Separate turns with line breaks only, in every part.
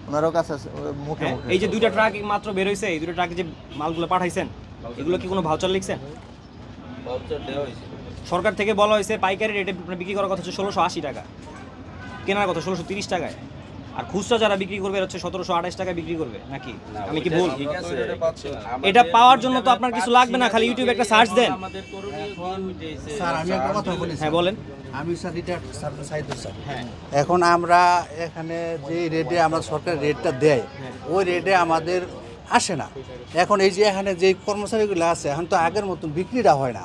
ওনারও কাছে মুখে
হ্যাঁ?
মুখে
এই যে 2টা ট্রাক মাত্র বের হইছে, এই 2টা ট্রাকে যে মালগুলো পাঠাইছেন, এগুলো কি কোনো ভাউচার লিখছেন?
ভাউচার দেওয়া হয়েছিল।
সরকার থেকে বলা হয়েছে পাইকারি রেটে বিক্রি করার কথা হচ্ছে 1680 টাকা, কেনার কথা 1630 টাকায়, আর খুচরা যারা বিক্রি করবে হচ্ছে 1728 টাকায় বিক্রি করবে নাকি? আমি কি ভুল?
ঠিক আছে,
এটা পাওয়ার জন্য তো আপনার কিছু লাগবে না, খালি ইউটিউবে একটা সার্চ দেন।
আমাদের করণীয় কি হইতেছে?
স্যার আমি একটা কথা বলি
হ্যাঁ বলেন।
আমি sir retired sir Saidul sir. এখন আমরা এখানে যে রেটে আমরা সরকার রেটটা দেয় ওই রেটে আমাদের আসে না। এখন এই যে এখানে যে কর্মচারীগুলো আছে এখন তো আগের মতন বিক্রিটা হয় না।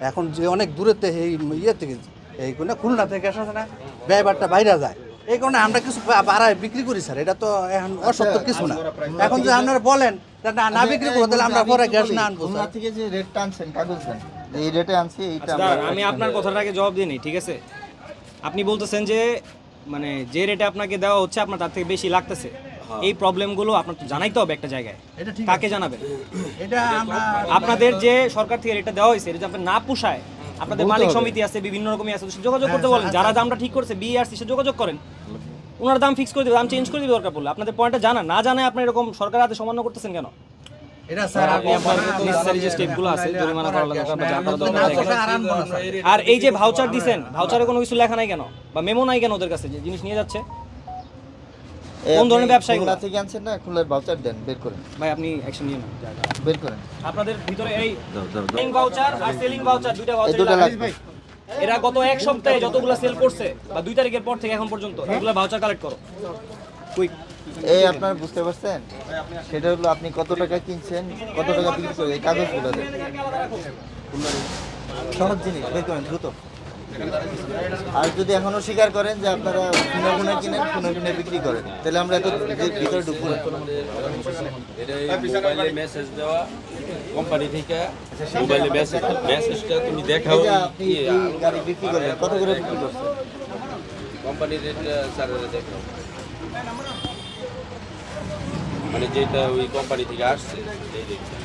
এখন যে অনেক দূরেতে এই ইয়ে থেকে এই খুলনা থেকে আসে না, ব্যয়বারটা বাইরে যায়, এই কারণে আমরা কিছু বাড়ায় বিক্রি করি স্যার। এটা তো এখন অসত্য কিছু না। এখন যদি আপনারা বলেন না বিক্রি করবো তাহলে আমরা পরে গ্যাস না আনবো
খুলনা
স্যার।
থেকে যে রেটটা আনছেন কাগজ দেন, এই রেটে আনছি এইটা
আচ্ছা, দাঁড়ান, আমি আপনার কথাটাকে জবাব দিই নি, ঠিক আছে? আপনি বলতেছেন যে মানে যে রেটে আপনাকে দেওয়া হচ্ছে আপনার তার থেকে বেশি লাগতেছে, এই প্রবলেমগুলো আপনার তো জানাইতে হবে একটা জায়গায়।
এটা ঠিক
কাকে জানাবেন?
এটা আমরা
আপনাদের যে সরকার থেকে রেটটা দেওয়া হয়েছে, এটা যদি আপনার না পোষায়, আপনাদের মালিক সমিতি আছে, বিভিন্ন রকমই আছে, যোগাযোগ করতে বলেন। যারা দামটা ঠিক করছে বিআরসি সে যোগাযোগ করেন, ওনার দাম ফিক্স করে দেবে, দাম চেঞ্জ করে দিবে দরকার পড়লে। আপনাদের পয়েন্টটা জানা না জানায় আপনি এরকম সরকার হাতে সমান্য করতেছেন কেন?
এটা স্যার
আপনি আপনার necessary যে স্টেপগুলো আছে জরিমানা করা লাগবে আপনার যা করা দরকার
না
দেখেন।
পোষায় আর আনবো না স্যার।
আর এই যে ভাউচার দিছেন, ভাউচারে কোনো কিছু লেখা নাই কেন, বা মেমো নাই কেন ওদের কাছে যে জিনিস নিয়ে যাচ্ছে? কোন ধরনের ব্যবসায়ী
খুলনা থেকে আনছেন না, খুলনার ভাউচার দেন, বের করেন,
ভাই আপনি অ্যাকশন নিয়ে নেন।
বের করেন।
আপনাদের ভিতরে এই সেলিং ভাউচার আর সেলিং ভাউচার দুইটা
এই
ভাউচার
দুটো লাগবে।
এরা গত এক সপ্তাহে যতগুলো সেল করছে বা 2 তারিখের পর থেকে এখন পর্যন্ত এগুলো ভাউচার কালেক্ট করো কুইক।
এই আপনারা বুঝতে পারছেন, সেটা হলো আপনি কত টাকা কিনছেন, কত টাকা বিক্রি করছেন, এই কাগজগুলো দেন। সহজ জিনিস, বের করেন দ্রুত। আর যদি এখনো স্বীকার করেন যে আপনারা খুনে খুনে কিনেন, খুনে খুনে বিক্রি করেন, তাহলে আমরা এত ভিতরে ঢুকবো না।
এটা মোবাইলে মেসেজ দেওয়া কোম্পানি থেকে, মোবাইলে মেসেজটা তুমি দেখাও
এই যে আপনি এই গাড়ি বিক্রি করলেন, কত করে বিক্রি করছেন?
কোম্পানির রেট স্যারেরা দেখাও, মানে যেটা ওই কোম্পানি থেকে আসছে এই রেটটা।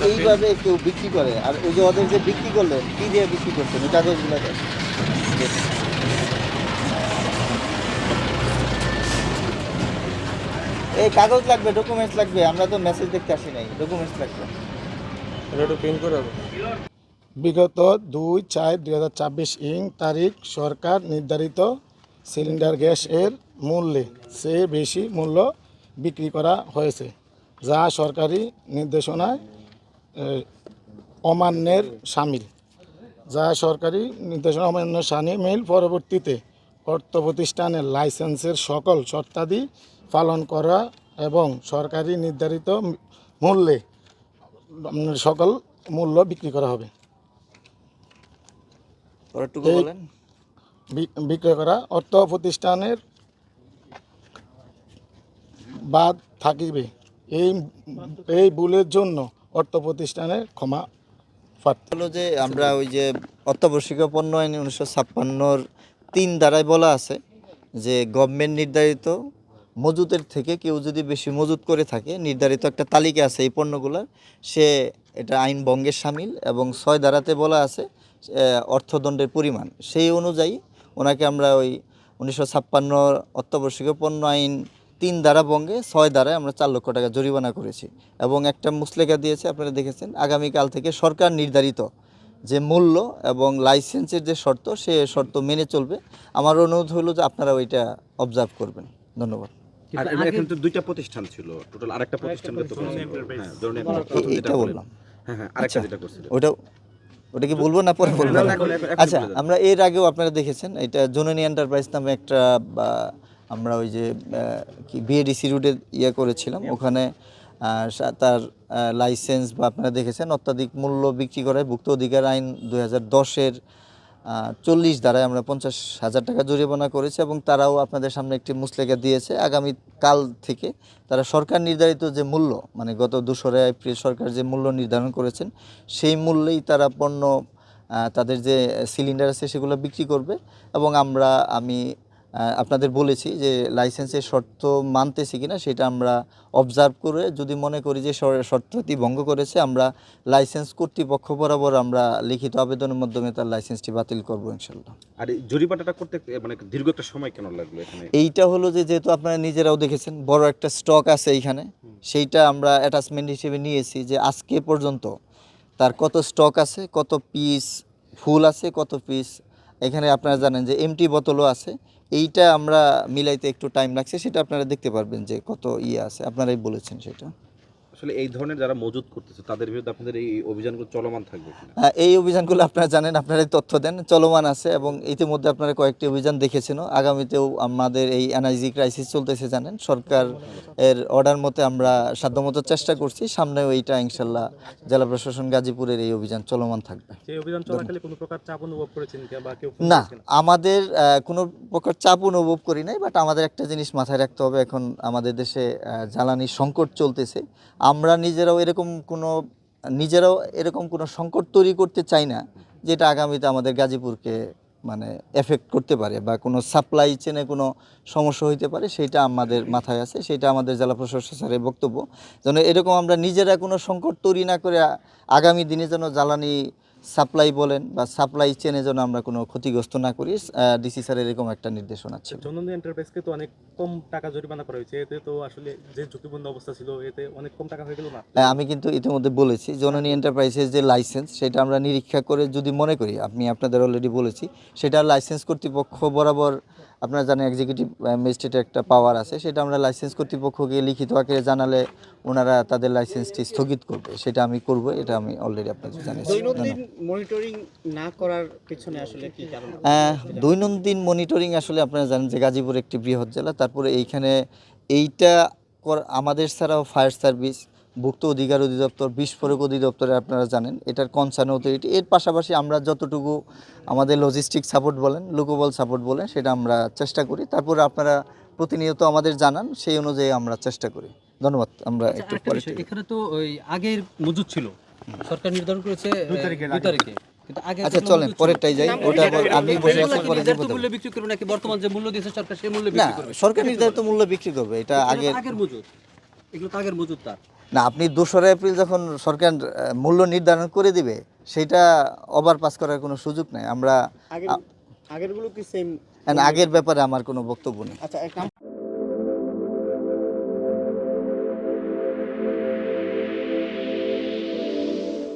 এইভাবে কেউ বিক্রি করে, আর ওই যে ওদের যে বিক্রি করলেন, কি দিয়ে বিক্রি করছেন, ওই কাগজগুলো দেন। এই কাগজ লাগবে, ডকুমেন্টস লাগবে, আমরা তো মেসেজ দেখতে আসি নাই, ডকুমেন্টস লাগবে।
বিগত 2/4/2024 তারিখ সরকার নির্ধারিত সিলিন্ডার গ্যাস এর মূল্যে চেয়ে বেশি মূল্য বিক্রি করা হয়েছে, যা সরকারি নির্দেশনায় অমান্যের শামিল। পরবর্তীতে অর্থ প্রতিষ্ঠানের লাইসেন্সের সকল শর্তাদি পালন করা এবং সরকারি নির্ধারিত মূল্যে সকল মূল্য বিক্রি করা হবে।
পরেরটুকু
এই-
বলেন।
বিক্রয় করা অর্থ প্রতিষ্ঠানের বাদ থাকিবে। এই ভুলের জন্য অর্থ প্রতিষ্ঠানের ক্ষমা প্রার্থী।
হলো যে আমরা ওই যে অত্যাবশ্যকীয় পণ্য আইন 1956 3 ধারায় বলা আছে যে গভর্নমেন্ট নির্ধারিত মজুতের থেকে কেউ যদি বেশি মজুত করে থাকে, নির্ধারিত একটা তালিকা আছে এই পণ্যগুলোর, সে এটা আইন ভঙ্গের শামিল। এবং 6 ধারাতে বলা আছে অর্থদণ্ডের পরিমাণ, সেই অনুযায়ী ওনাকে আমরা ওই 1956 অত্যাবশ্যকীয় পণ্য আইন 3 ধারা ভঙ্গে 6 ধারায় আমরা 4 লক্ষ টাকা জরিমানা করেছি এবং একটা মুসলেখা দিয়েছে, আপনারা দেখেছেন। আগামীকাল থেকে সরকার নির্ধারিত যে মূল্য এবং লাইসেন্সের যে শর্ত, সে শর্ত মেনে চলবে। আমার অনুরোধ হলো যে আপনারা ওইটা অবজার্ভ করবেন। ধন্যবাদ।
আর এখানে তো 2টা প্রতিষ্ঠান ছিল টোটাল, আরেকটা প্রতিষ্ঠানকে তো হ্যাঁ ধরুন এখন প্রথম যেটা
এটা
বললাম,
বললাম।
হ্যাঁ হ্যাঁ আরেকটা যেটা করছিল
ওটা কি বলবো না পরে বলবো?
না, এখন
আচ্ছা,
বলে দেন।
আমরা এর আগেও আপনারা দেখেছেন এটা জননী এন্টারপ্রাইজ নামে একটা আমরা ওই যে কি বিএডিসি রুটে করেছিলাম, ওখানে তার লাইসেন্স বা আপনারা দেখেছেন অত্যাধিক মূল্য বিক্রি করায় ভুক্ত অধিকার আইন 2010-এর 40 ধারায় আমরা 50,000 টাকা জরিমানা করেছি এবং তারাও আপনাদের সামনে একটি মুসলেখা দিয়েছে। আগামী কাল থেকে তারা সরকার নির্ধারিত যে মূল্য, মানে গত 2রা এপ্রিল সরকার যে মূল্য নির্ধারণ করেছেন, সেই মূল্যেই তারা পণ্য তাদের যে সিলিন্ডার আছে সেগুলো বিক্রি করবে। এবং আমি আপনাদের বলেছি যে লাইসেন্সের শর্ত মানতেছি কিনা সেটা আমরা অবজার্ভ করে যদি মনে করি যে শর্তটি ভঙ্গ করেছে, আমরা লাইসেন্স কর্তৃপক্ষ বরাবর আমরা লিখিত আবেদনের মাধ্যমে তার লাইসেন্সটি বাতিল করবো ইনশাল্লাহ।
আর এই জরিমানাটা করতে মানে দীর্ঘ একটা সময় কেন লাগলো এখানে?
এইটা হলো যে যেহেতু আপনারা নিজেরাও দেখেছেন বড় একটা স্টক আছে এইখানে, সেইটা আমরা অ্যাটাচমেন্ট হিসেবে নিয়েছি যে আজকে পর্যন্ত তার কত স্টক আছে, কত পিস ফুল আছে, কত পিস এখানে আপনারা জানেন যে এমটি বোতলও আছে। এইটা আমরা মিলাইতে একটু টাইম লাগছে, সেটা আপনারা দেখতে পারবেন যে কত ইয়ে আছে, আপনারাই বলেছেন সেটা।
আসলে এই ধরনের যারা মজুত করতেছে তাদের বিরুদ্ধে আপনাদের এই অভিযানগুলো চলমান থাকবে কিনা?
এই অভিযানগুলো আপনারা জানেন, আপনারাই তথ্য দেন, চলমান আছে এবং ইতিমধ্যে আপনারা কয়েকটি অভিযান দেখেছেনও। আগামীতেও আমাদের এই এনআইজি ক্রাইসিস চলতেছে জানেন, সরকার এর অর্ডার মতে আমরা সাধ্যমতো চেষ্টা করছি, সামনেও এইটা ইনশাল্লাহ জেলা প্রশাসন গাজীপুরের এই অভিযান চলমান থাকবে।
এই অভিযান চলাকালে কোনো প্রকার চাপ অনুভব করেছেন বা কেউ
না, আমাদের কোনো প্রকার চাপ অনুভব করি নাই, বাট আমাদের একটা জিনিস মাথায় রাখতে হবে, এখন আমাদের দেশে জ্বালানি সংকট চলতেছে। আমরা নিজেরাও এরকম কোনো সংকট তৈরি করতে চাই না যেটা আগামীতে আমাদের গাজীপুরকে মানে এফেক্ট করতে পারে বা কোনো সাপ্লাই চেনে কোনো সমস্যা হইতে পারে, সেটা আমাদের মাথায় আছে, সেটা আমাদের জেলা প্রশাসক স্যারের বক্তব্য। যেন এরকম আমরা নিজেরা কোনো সংকট তৈরি না করে আগামী দিনে যেন জ্বালানি সাপ্লাই বলেন বা সাপ্লাই চেনে যেন আমরা কোনো ক্ষতিগ্রস্ত না করি, ডিসি স্যারের এরকম একটা নির্দেশনা ছিল।
জননী এন্টারপ্রাইজকে তো অনেক কম টাকা জরিমানা করা হয়েছে, এতে তো আসলে যে ঝুঁকিপূর্ণ অবস্থা ছিল এতে অনেক কম টাকা হয়ে গেল না?
আমি কিন্তু ইতিমধ্যে বলেছি জননী এন্টারপ্রাইজের যে লাইসেন্স সেটা আমরা নিরীক্ষা করে যদি মনে করি, আপনাদের অলরেডি বলেছি, সেটা লাইসেন্স কর্তৃপক্ষ বরাবর, আপনারা জানেন এক্সিকিউটিভ ম্যাজিস্ট্রেটের একটা পাওয়ার আছে, সেটা আমরা লাইসেন্স কর্তৃপক্ষকে লিখিত আকারে জানালে ওনারা তাদের লাইসেন্সটি স্থগিত করবে, সেটা আমি করব, এটা আমি অলরেডি আপনাদের জানিয়েছি।
দৈনন্দিন মনিটরিং না করার পিছনে আসলে কি কারণ?
দৈনন্দিন মনিটরিং আসলে আপনারা জানেন যে গাজীপুর একটি বৃহৎ জেলা, তারপরে এইখানে এইটা আমাদের ছাড়াও ফায়ার সার্ভিস, ভুক্ত অধিকার অধিদপ্তর, বিস্ফোরক অধিদপ্তরে আপনারা জানেন এটার কনসার্ন অথরিটি, এর পাশাপাশি আমরা যতটুকু আমাদের লজিস্টিক সাপোর্ট বলেন, লোকবল সাপোর্ট বলেন, সেটা আমরা চেষ্টা করি। তারপরে আপনারা প্রতিনিয়ত আমাদের জানান, সেই অনুযায়ী আমরা চেষ্টা করি। ধন্যবাদ। আমরা একটু পরে
এখানে তো ওই আগের মজুদ ছিল, সরকার নির্ধারণ করেছে 2 তারিখে, কিন্তু আগে
আচ্ছা চলেন পরেরটাই যাই, ওটা আপনি বসে আছেন পরে
নির্ধারিত মূল্যে বিক্রি করবে নাকি বর্তমান যে মূল্য দিয়েছে সরকার সেই মূল্যে
না,
বিক্রি করবে?
সরকার নির্ধারিত মূল্য বিক্রি করবে, এটা
আগের মজুদ, এগুলো তো আগের মজুদ তার।
না, আপনি 2রা এপ্রিল যখন সরকার মূল্য নির্ধারণ করে দিবে, সেটা ওভারপাস করার কোনো সুযোগ নেই। আমরা
আগেরগুলো কি সেম?
আগের ব্যাপারে আমার কোনো বক্তব্য নেই।
আচ্ছা,